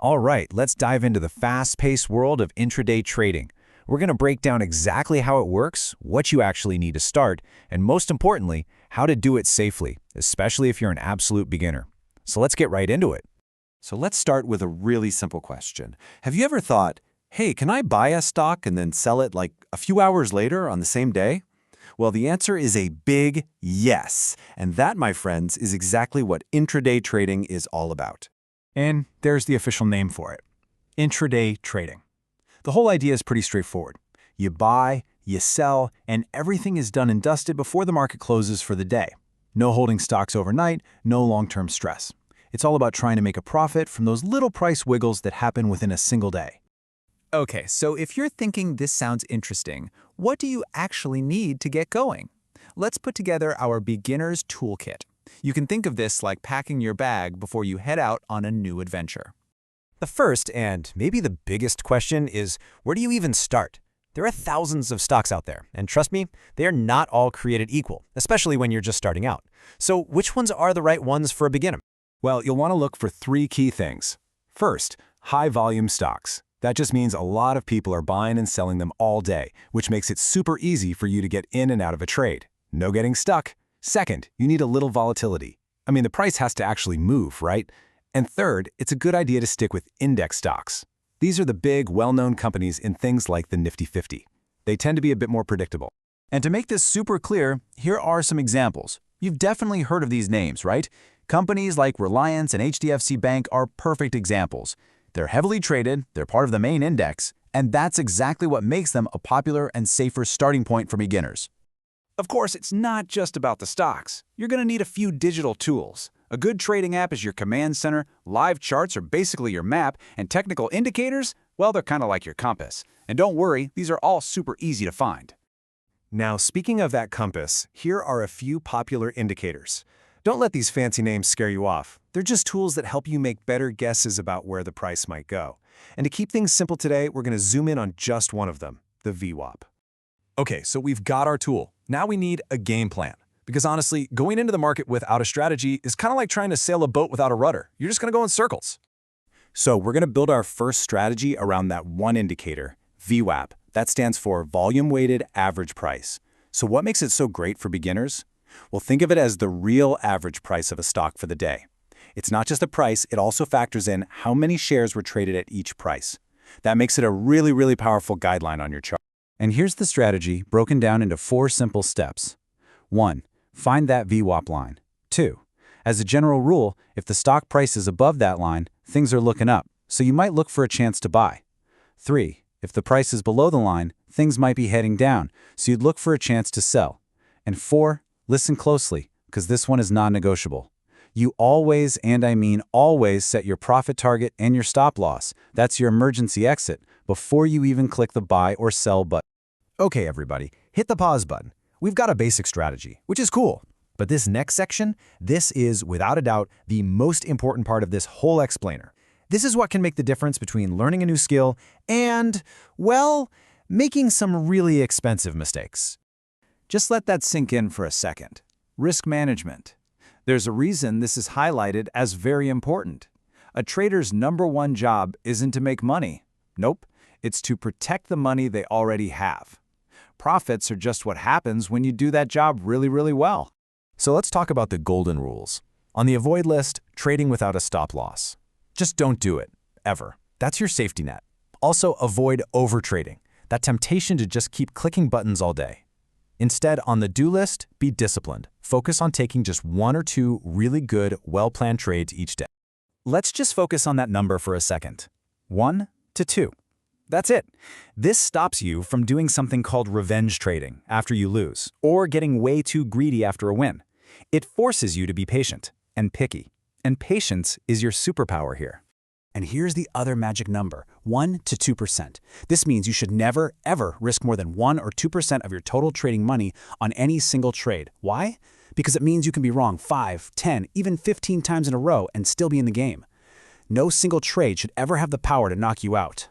All right, let's dive into the fast-paced world of intraday trading. We're going to break down exactly how it works, what you actually need to start, and most importantly, how to do it safely, especially if you're an absolute beginner. So let's get right into it. So let's start with a really simple question. Have you ever thought, hey, can I buy a stock and then sell it like a few hours later on the same day? Well, the answer is a big yes. And that, my friends, is exactly what intraday trading is all about. And there's the official name for it, intraday trading. The whole idea is pretty straightforward. You buy, you sell, and everything is done and dusted before the market closes for the day. No holding stocks overnight, no long-term stress. It's all about trying to make a profit from those little price wiggles that happen within a single day. Okay, so if you're thinking this sounds interesting, what do you actually need to get going? Let's put together our beginner's toolkit. You can think of this like packing your bag before you head out on a new adventure. The first, and maybe the biggest question is, where do you even start? There are thousands of stocks out there, and trust me, they are not all created equal, especially when you're just starting out. So which ones are the right ones for a beginner? Well, you'll want to look for three key things. First, high-volume stocks. That just means a lot of people are buying and selling them all day, which makes it super easy for you to get in and out of a trade. No getting stuck. Second, you need a little volatility. I mean, the price has to actually move, right? And third, it's a good idea to stick with index stocks. These are the big, well-known companies in things like the Nifty 50. They tend to be a bit more predictable. And to make this super clear, here are some examples. You've definitely heard of these names, right? Companies like Reliance and HDFC Bank are perfect examples. They're heavily traded, they're part of the main index, and that's exactly what makes them a popular and safer starting point for beginners. Of course, it's not just about the stocks. You're going to need a few digital tools. A good trading app is your command center, live charts are basically your map, and technical indicators, well, they're kind of like your compass. And don't worry, these are all super easy to find. Now, speaking of that compass, here are a few popular indicators. Don't let these fancy names scare you off. They're just tools that help you make better guesses about where the price might go. And to keep things simple today, we're going to zoom in on just one of them, the VWAP. Okay, so we've got our tool. Now we need a game plan. Because honestly, going into the market without a strategy is kind of like trying to sail a boat without a rudder. You're just going to go in circles. So we're going to build our first strategy around that one indicator, VWAP. That stands for Volume-Weighted Average Price. So what makes it so great for beginners? Well, think of it as the real average price of a stock for the day. It's not just the price, it also factors in how many shares were traded at each price. That makes it a really, really powerful guideline on your chart. And here's the strategy broken down into 4 simple steps. 1. Find that VWAP line. 2. As a general rule, if the stock price is above that line, things are looking up, so you might look for a chance to buy. 3. If the price is below the line, things might be heading down, so you'd look for a chance to sell. And 4. Listen closely, because this one is non-negotiable. You always, and I mean always, set your profit target and your stop loss. That's your emergency exit, before you even click the buy or sell button. Okay, everybody, hit the pause button. We've got a basic strategy, which is cool. But this next section, this is, without a doubt, the most important part of this whole explainer. This is what can make the difference between learning a new skill and, well, making some really expensive mistakes. Just let that sink in for a second. Risk management. There's a reason this is highlighted as very important. A trader's #1 job isn't to make money. Nope, it's to protect the money they already have. Profits are just what happens when you do that job really, really well. So let's talk about the golden rules. On the avoid list, trading without a stop loss. Just don't do it, ever. That's your safety net. Also, avoid overtrading, that temptation to just keep clicking buttons all day. Instead, on the do list, be disciplined. Focus on taking just 1 or 2 really good, well-planned trades each day. Let's just focus on that number for a second. 1 to 2. That's it. This stops you from doing something called revenge trading after you lose, or getting way too greedy after a win. It forces you to be patient and picky. And patience is your superpower here. And here's the other magic number, 1 to 2%. This means you should never, ever risk more than 1 or 2% of your total trading money on any single trade. Why? Because it means you can be wrong 5, 10, even 15 times in a row and still be in the game. No single trade should ever have the power to knock you out.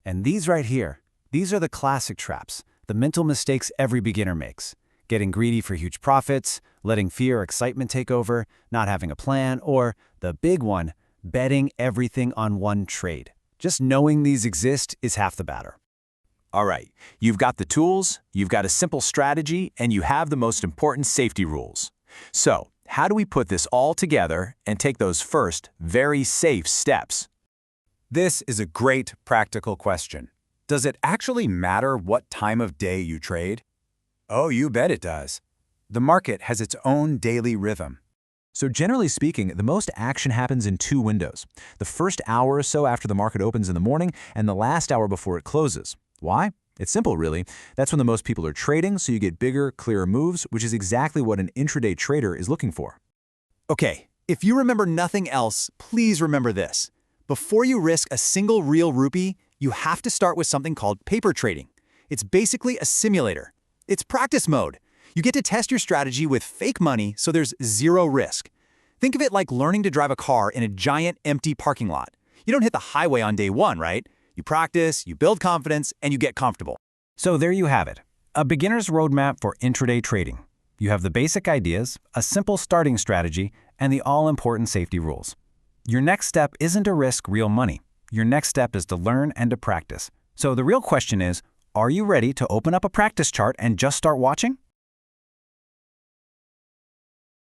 And these right here, these are the classic traps, the mental mistakes every beginner makes. Getting greedy for huge profits, letting fear or excitement take over, not having a plan, or, the big one, betting everything on one trade. Just knowing these exist is half the battle. All right, you've got the tools, you've got a simple strategy, and you have the most important safety rules. So, how do we put this all together and take those first, very safe steps? This is a great practical question. Does it actually matter what time of day you trade? Oh, you bet it does. The market has its own daily rhythm. So generally speaking, the most action happens in two windows. The first hour or so after the market opens in the morning and the last hour before it closes. Why? It's simple, really. That's when the most people are trading, so you get bigger, clearer moves, which is exactly what an intraday trader is looking for. Okay, if you remember nothing else, please remember this. Before you risk a single real rupee, you have to start with something called paper trading. It's basically a simulator. It's practice mode. You get to test your strategy with fake money, so there's zero risk. Think of it like learning to drive a car in a giant empty parking lot. You don't hit the highway on day one, right? You practice, you build confidence, and you get comfortable. So there you have it, a beginner's roadmap for intraday trading. You have the basic ideas, a simple starting strategy, and the all-important safety rules. Your next step isn't to risk real money. Your next step is to learn and to practice. So the real question is, are you ready to open up a practice chart and just start watching?